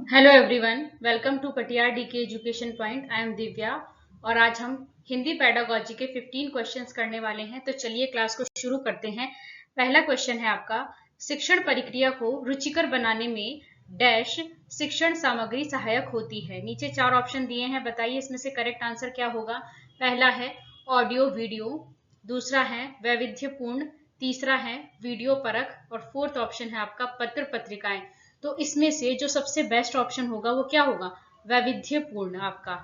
Hello everyone, welcome to Katiyar DK education point. I am Divya और आज हम हिंदी पेडागोजी के 15 क्वेश्चंस करने वाले हैं। तो चलिए क्लास को शुरू करते हैं। पहला क्वेश्चन है आपका, शिक्षण प्रक्रिया को रुचिकर बनाने में डैश शिक्षण सामग्री सहायक होती है। नीचे 4 ऑप्शन दिए हैं, बताइए इसमें से करेक्ट आंसर क्या होगा। पहला है ऑडियो वीडियो, दूसरा है वैविध्यपूर्ण, तीसरा है वीडियो परख और फोर्थ ऑप्शन है आपका पत्र पत्रिकाएं। तो इसमें से जो सबसे बेस्ट ऑप्शन होगा वो क्या होगा, वैविध्यपूर्ण आपका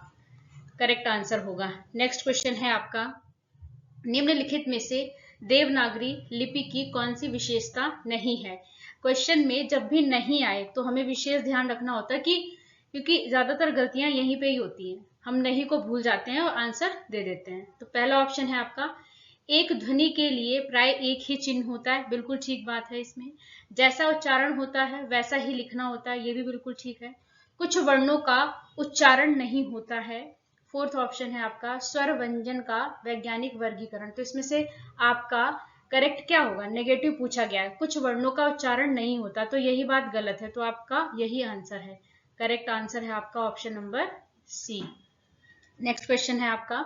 करेक्ट आंसर होगा। नेक्स्ट क्वेश्चन है आपका, निम्नलिखित में से देवनागरी लिपि की कौन सी विशेषता नहीं है। क्वेश्चन में जब भी नहीं आए तो हमें विशेष ध्यान रखना होता है कि क्योंकि ज्यादातर गलतियां यहीं पे ही होती हैं, हम नहीं को भूल जाते हैं और आंसर दे देते हैं। तो पहला ऑप्शन है आपका, एक ध्वनि के लिए प्राय एक ही चिन्ह होता है। बिल्कुल ठीक बात है। इसमें जैसा उच्चारण होता है वैसा ही लिखना होता है, ये भी बिल्कुल ठीक है। कुछ वर्णों का उच्चारण नहीं होता है। फोर्थ ऑप्शन है आपका, स्वर व्यंजन का वैज्ञानिक वर्गीकरण। तो इसमें से आपका करेक्ट क्या होगा, नेगेटिव पूछा गया है, कुछ वर्णों का उच्चारण नहीं होता, तो यही बात गलत है। तो आपका यही आंसर है, करेक्ट आंसर है आपका option number C. Next question है आपका,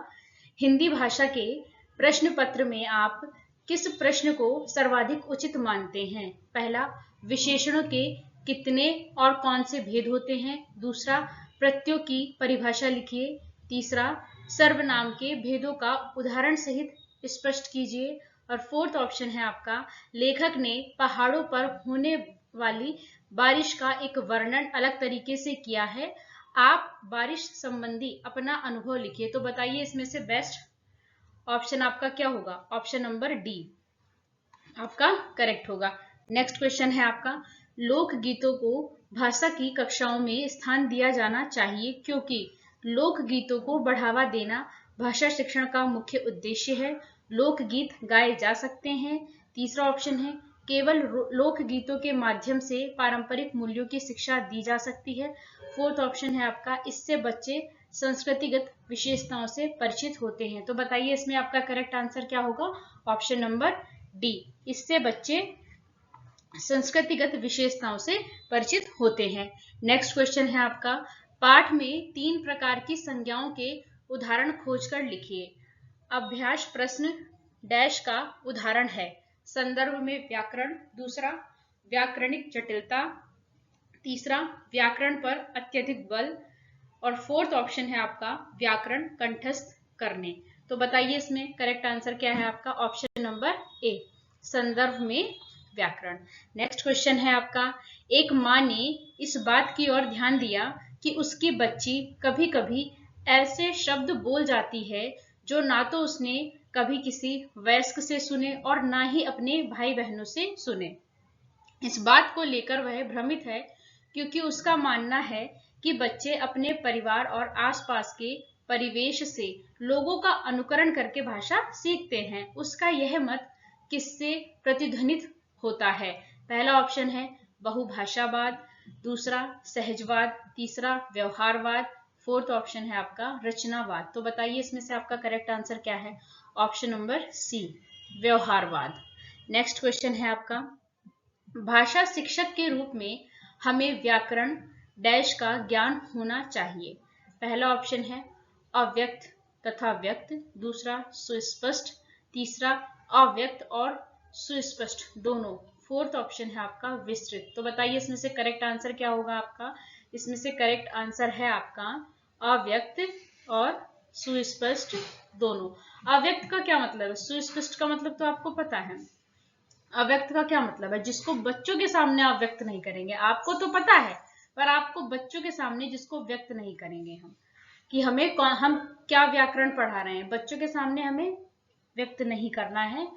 हिंदी भाषा के प्रश्न पत्र में आप किस प्रश्न को सर्वाधिक उचित मानते हैं। पहला, विशेषणों के कितने और कौन से भेद होते हैं। दूसरा, प्रत्ययों की परिभाषा लिखिए। तीसरा, सर्वनाम के भेदों का उदाहरण सहित स्पष्ट कीजिए। और फोर्थ ऑप्शन है आपका, लेखक ने पहाड़ों पर होने वाली बारिश का एक वर्णन अलग तरीके से किया है, आप बारिश संबंधी अपना अनुभव लिखिए। तो बताइए इसमें से बेस्ट ऑप्शन आपका क्या होगा, ऑप्शन नंबर डी आपका करेक्ट होगा। नेक्स्ट क्वेश्चन है आपका, लोक गीतों को भाषा की कक्षाओं में स्थान दिया जाना चाहिए क्योंकि लोक गीतों को बढ़ावा देना भाषा शिक्षण का मुख्य उद्देश्य है। लोकगीत गाए जा सकते हैं। तीसरा ऑप्शन है, केवल लोक गीतों के माध्यम से पारंपरिक मूल्यों की शिक्षा दी जा सकती है। फोर्थ ऑप्शन है आपका, इससे बच्चे संस्कृतिगत विशेषताओं से परिचित होते हैं। तो बताइए इसमें आपका करेक्ट आंसर क्या होगा, ऑप्शन नंबर डी, इससे बच्चे संस्कृतिगत विशेषताओं से परिचित होते हैं। नेक्स्ट क्वेश्चन है आपका, पाठ में 3 प्रकार की संज्ञाओं के उदाहरण खोजकर लिखिए। अभ्यास प्रश्न डैश का उदाहरण है। संदर्भ में व्याकरण, दूसरा व्याकरणिक जटिलता, तीसरा व्याकरण पर अत्यधिक बल और फोर्थ ऑप्शन है आपका व्याकरण कंठस्थ करने। तो बताइए इसमें करेक्ट आंसर क्या है आपका, ऑप्शन नंबर ए, संदर्भ में व्याकरण। नेक्स्ट क्वेश्चन है आपका, एक माँ ने इस बात की ओर ध्यान दिया कि उसकी बच्ची कभी कभी ऐसे शब्द बोल जाती है जो ना तो उसने कभी किसी वयस्क से सुने और ना ही अपने भाई बहनों से सुने। इस बात को लेकर वह भ्रमित है क्योंकि उसका मानना है कि बच्चे अपने परिवार और आसपास के परिवेश से लोगों का अनुकरण करके भाषा सीखते हैं। उसका यह मत किससे प्रतिध्वनित होता है। पहला ऑप्शन है बहुभाषावाद, दूसरा सहजवाद, तीसरा व्यवहारवाद, फोर्थ ऑप्शन है आपका रचनावाद। तो बताइए इसमें से आपका करेक्ट आंसर क्या है, ऑप्शन नंबर सी, व्यवहारवाद। नेक्स्ट क्वेश्चन है आपका, भाषा शिक्षक के रूप में हमें व्याकरण डैश का ज्ञान होना चाहिए। पहला ऑप्शन है अव्यक्त तथा व्यक्त, दूसरा सुस्पष्ट, तीसरा अव्यक्त और सुस्पष्ट दोनों, फोर्थ ऑप्शन है आपका विस्तृत। तो बताइए इसमें से करेक्ट आंसर क्या होगा आपका, इसमें से करेक्ट आंसर है आपका अव्यक्त और सुस्पष्ट दोनों। अव्यक्त का क्या मतलब है, सुस्पष्ट का मतलब तो आपको पता है। अव्यक्त का क्या मतलब है, जिसको बच्चों के सामने आप व्यक्त नहीं करेंगे। आपको तो पता है पर आपको बच्चों के सामने जिसको व्यक्त नहीं करेंगे हम, कि हम क्या व्याकरण पढ़ा रहे हैं, बच्चों के सामने हमें व्यक्त नहीं करना है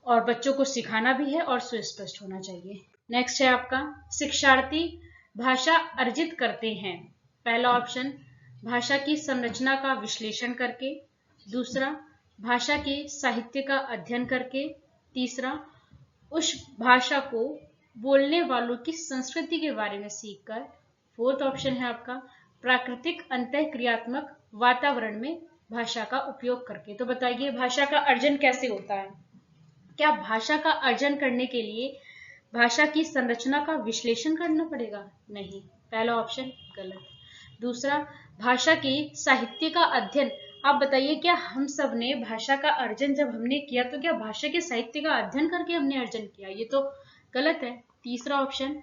और बच्चों को सिखाना भी है और सुस्पष्ट होना चाहिए। नेक्स्ट है आपका, शिक्षार्थी भाषा अर्जित करते हैं। पहला ऑप्शन भाषा की संरचना का विश्लेषण करके, दूसरा भाषा के साहित्य का अध्ययन करके, तीसरा उस भाषा को बोलने वालों की संस्कृति के बारे में सीखकर, फोर्थ ऑप्शन है आपका प्राकृतिक अंतःक्रियात्मक वातावरण में भाषा का उपयोग करके। तो बताइए भाषा का अर्जन कैसे होता है। क्या भाषा का अर्जन करने के लिए भाषा की संरचना का विश्लेषण करना पड़ेगा? नहीं, पहला ऑप्शन गलत। दूसरा, भाषा के साहित्य का अध्ययन। आप बताइए, क्या हम सब ने भाषा का अर्जन जब हमने किया तो क्या भाषा के साहित्य का अध्ययन करके हमने अर्जन किया? ये तो गलत है। तीसरा ऑप्शन,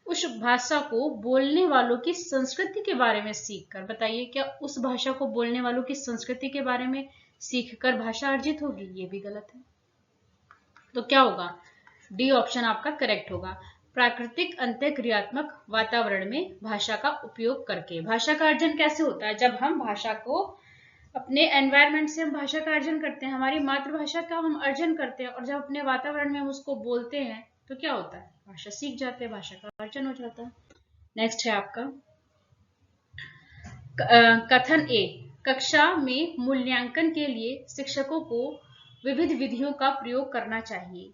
उस भाषा को बोलने वालों की संस्कृति के बारे में सीखकर। बताइए, क्या उस भाषा को बोलने वालों की संस्कृति के बारे में सीखकर भाषा अर्जित होगी? ये भी गलत है। तो क्या होगा? डी ऑप्शन आपका करेक्ट होगा। प्राकृतिक अंतःक्रियात्मक वातावरण में भाषा का उपयोग करके। भाषा का अर्जन कैसे होता है? जब हम भाषा को अपने एनवायरनमेंट से हम भाषा का अर्जन करते हैं, हमारी मातृभाषा का हम अर्जन करते हैं, और जब अपने वातावरण में हम उसको बोलते हैं तो क्या होता है? भाषा सीख जाते हैं, भाषा का अर्जन हो जाता है। नेक्स्ट है आपका कथन ए, कक्षा में मूल्यांकन के लिए शिक्षकों को विविध विधियों का प्रयोग करना चाहिए।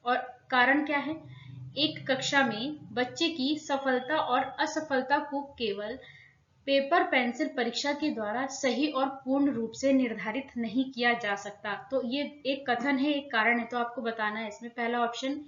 और कारण क्या है? एक कक्षा में बच्चे की सफलता और असफलता को केवल पेपर पेंसिल परीक्षा के द्वारा सही और पूर्ण रूप से निर्धारित नहीं किया जा सकता। तो ये एक कथन है, एक कारण है, तो आपको बताना है इसमें। पहला ऑप्शन,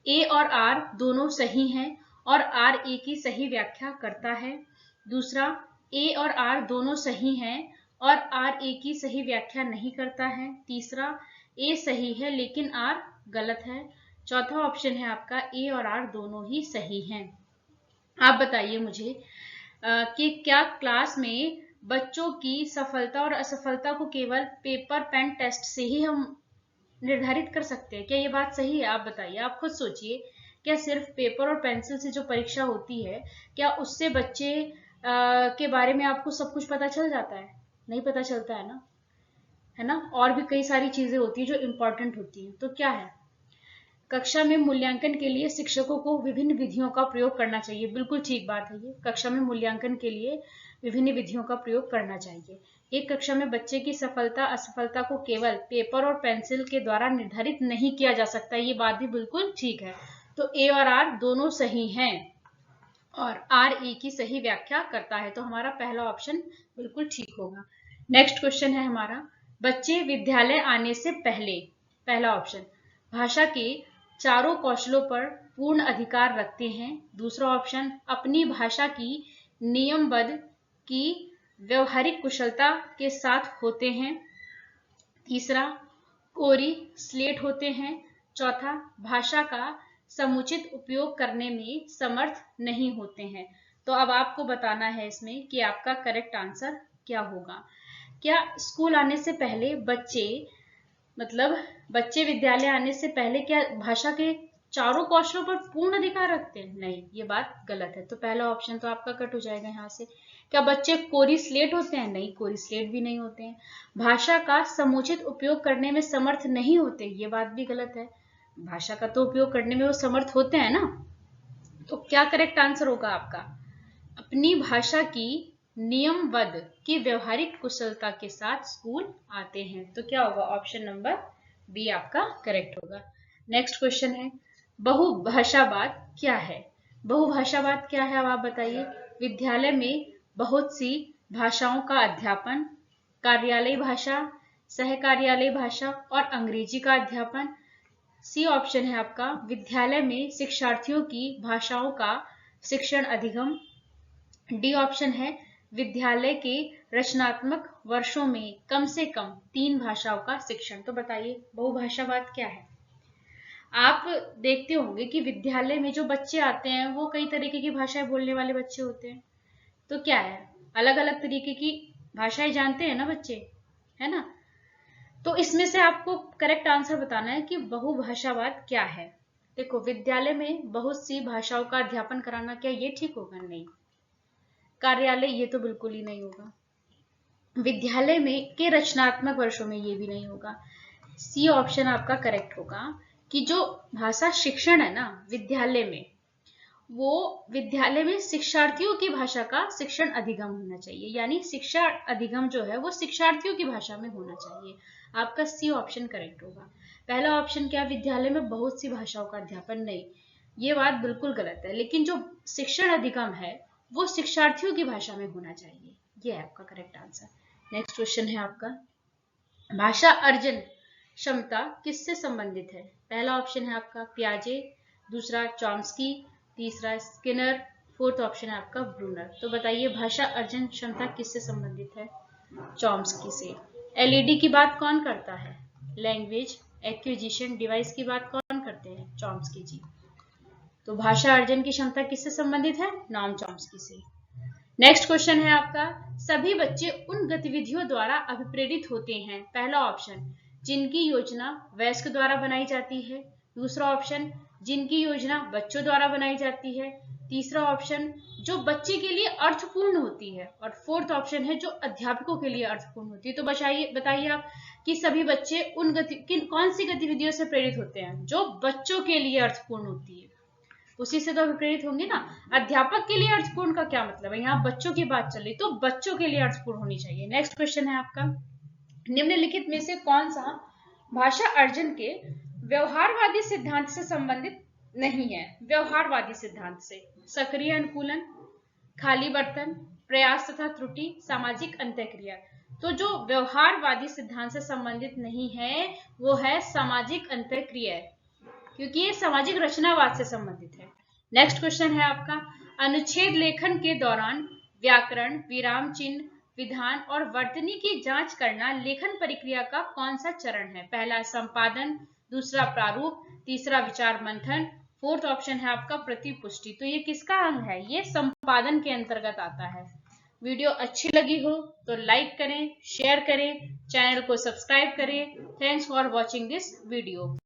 ए और आर दोनों सही हैं और आर ए की सही व्याख्या करता है। दूसरा, ए और आर दोनों सही हैं और आर ए की सही व्याख्या नहीं करता है। तीसरा, ए सही है लेकिन आर गलत है। चौथा ऑप्शन है आपका, ए और आर दोनों ही सही हैं। आप बताइए मुझे कि क्या क्लास में बच्चों की सफलता और असफलता को केवल पेपर पेन टेस्ट से ही हम निर्धारित कर सकते हैं? क्या ये बात सही है? आप बताइए, आप खुद सोचिए, क्या सिर्फ पेपर और पेंसिल से जो परीक्षा होती है, क्या उससे बच्चे के बारे में आपको सब कुछ पता चल जाता है? नहीं पता चलता है ना? और भी कई सारी चीजें होती है जो इम्पोर्टेंट होती है। तो क्या है? कक्षा में मूल्यांकन के लिए शिक्षकों को विभिन्न विधियों का प्रयोग करना चाहिए। बिल्कुल ठीक बात है ये। कक्षा में मूल्यांकन के लिए विभिन्न विधियों का प्रयोग करना चाहिए। एक कक्षा में बच्चे की सफलता असफलता को केवल पेपर और पेंसिल के द्वारा निर्धारित नहीं किया जा सकता। ये बात भी बिल्कुल ठीक है। तो ए और आर दोनों सही हैं और आर ए की सही व्याख्या करता है। तो हमारा पहला ऑप्शन बिल्कुल ठीक होगा। नेक्स्ट क्वेश्चन है हमारा, बच्चे विद्यालय आने से पहले। पहला ऑप्शन, भाषा के चारों कौशलों पर पूर्ण अधिकार रखते हैं। दूसरा ऑप्शन, अपनी भाषा की नियमबद्ध की व्यवहारिक कुशलता के साथ होते हैं। तीसरा, कोरी स्लेट होते हैं। चौथा, भाषा का समुचित उपयोग करने में समर्थ नहीं होते हैं। तो अब आपको बताना है इसमें कि आपका करेक्ट आंसर क्या होगा। क्या स्कूल आने से पहले बच्चे विद्यालय आने से पहले क्या भाषा के चारों कौशलों पर पूर्ण अधिकार रखते हैं? नहीं, ये बात गलत है। तो पहला ऑप्शन तो आपका कट हो जाएगा यहाँ से। क्या बच्चे कोरी स्लेट होते हैं? नहीं, कोरी स्लेट भी नहीं होते हैं। भाषा का समुचित उपयोग करने में समर्थ नहीं होते, ये बात भी गलत है। भाषा का तो उपयोग करने में वो समर्थ होते हैं ना। तो क्या करेक्ट आंसर होगा आपका? अपनी भाषा की नियमबद्ध की व्यवहारिक कुशलता के साथ स्कूल आते हैं। तो क्या होगा? ऑप्शन नंबर बी आपका करेक्ट होगा। नेक्स्ट क्वेश्चन है, बहुभाषावाद क्या है? बहुभाषावाद क्या है, अब आप बताइए। विद्यालय में बहुत सी भाषाओं का अध्यापन, कार्यालय भाषा, सहकार्यालय भाषा और अंग्रेजी का अध्यापन। सी ऑप्शन है आपका, विद्यालय में शिक्षार्थियों की भाषाओं का शिक्षण अधिगम। डी ऑप्शन है, विद्यालय के रचनात्मक वर्षों में कम से कम 3 भाषाओं का शिक्षण। तो बताइए बहुभाषावाद क्या है? आप देखते होंगे कि विद्यालय में जो बच्चे आते हैं वो कई तरीके की भाषाएं बोलने वाले बच्चे होते हैं। तो क्या है, अलग अलग तरीके की भाषाएं जानते हैं ना बच्चे, है ना? तो इसमें से आपको करेक्ट आंसर बताना है कि बहुभाषावाद क्या है। देखो, विद्यालय में बहुत सी भाषाओं का अध्यापन कराना, क्या ये ठीक होगा? नहीं। कार्यालय, ये तो बिल्कुल ही नहीं होगा। विद्यालय में के रचनात्मक वर्षों में, ये भी नहीं होगा। सी ऑप्शन आपका करेक्ट होगा कि जो भाषा शिक्षण है ना विद्यालय में, वो विद्यालय में शिक्षार्थियों की भाषा का शिक्षण अधिगम होना चाहिए। यानी शिक्षा अधिगम जो है वो शिक्षार्थियों की भाषा में होना चाहिए। आपका सी ऑप्शन करेक्ट होगा। पहला ऑप्शन क्या, विद्यालय में बहुत सी भाषाओं का अध्यापन? नहीं, ये बात बिल्कुल गलत है। लेकिन जो शिक्षण अधिगम है वो शिक्षार्थियों की भाषा में होना चाहिए। ये है आपका करेक्ट आंसर। नेक्स्ट क्वेश्चन है आपका, भाषा अर्जन क्षमता किससे संबंधित है? पहला ऑप्शन है आपका पियाजे, दूसरा चॉम्स्की, तीसरा स्किनर, फोर्थ ऑप्शन है आपका ब्रूनर। तो बताइए भाषा अर्जन क्षमता किससे संबंधित है? चॉम्स्की से। एलईडी की बात कौन करता है? लैंग्वेज एक्विजिशन डिवाइस की बात कौन करते हैं? चॉम्स्की जी। तो भाषा अर्जन की क्षमता किससे संबंधित है? नॉम चॉम्स्की से। नेक्स्ट क्वेश्चन है आपका, सभी बच्चे उन गतिविधियों द्वारा अभिप्रेरित होते हैं। पहला ऑप्शन, जिनकी योजना वयस्क द्वारा बनाई जाती है। दूसरा ऑप्शन, जिनकी योजना बच्चों द्वारा बनाई जाती है। तीसरा ऑप्शन, जो बच्चे के लिए अर्थपूर्ण होती है। और फोर्थ ऑप्शन है जो अध्यापकों के लिए अर्थपूर्ण होती है। तो बताइए आप कि सभी बच्चे कौन सी गतिविधियों से प्रेरित होते हैं? जो बच्चों के लिए अर्थपूर्ण होती है, उसी से तो अभिप्रेरित होंगे ना। अध्यापक के लिए अर्थपूर्ण का क्या मतलब है? यहाँ बच्चों की बात चल रही, तो बच्चों के लिए अर्थपूर्ण होनी चाहिए। नेक्स्ट क्वेश्चन है आपका, निम्नलिखित में से कौन सा भाषा अर्जन के व्यवहारवादी सिद्धांत से संबंधित नहीं है? व्यवहारवादी सिद्धांत से, सक्रिय अनुकूलन, खाली बर्तन, प्रयास तथा त्रुटि, सामाजिक अंतःक्रिया। तो जो व्यवहारवादी सिद्धांत से संबंधित नहीं है वो है सामाजिक अंतःक्रिया, क्योंकि ये सामाजिक रचनावाद से संबंधित है। नेक्स्ट क्वेश्चन है आपका, अनुच्छेद लेखन के दौरान व्याकरण, विराम चिन्ह, विधान और वर्तनी की जांच करना लेखन प्रक्रिया का कौन सा चरण है? पहला संपादन, दूसरा प्रारूप, तीसरा विचार मंथन, फोर्थ ऑप्शन है आपका प्रतिपुष्टि। तो ये किसका अंग है? ये संपादन के अंतर्गत आता है। वीडियो अच्छी लगी हो तो लाइक करें, शेयर करें, चैनल को सब्सक्राइब करें। Thanks for watching this video.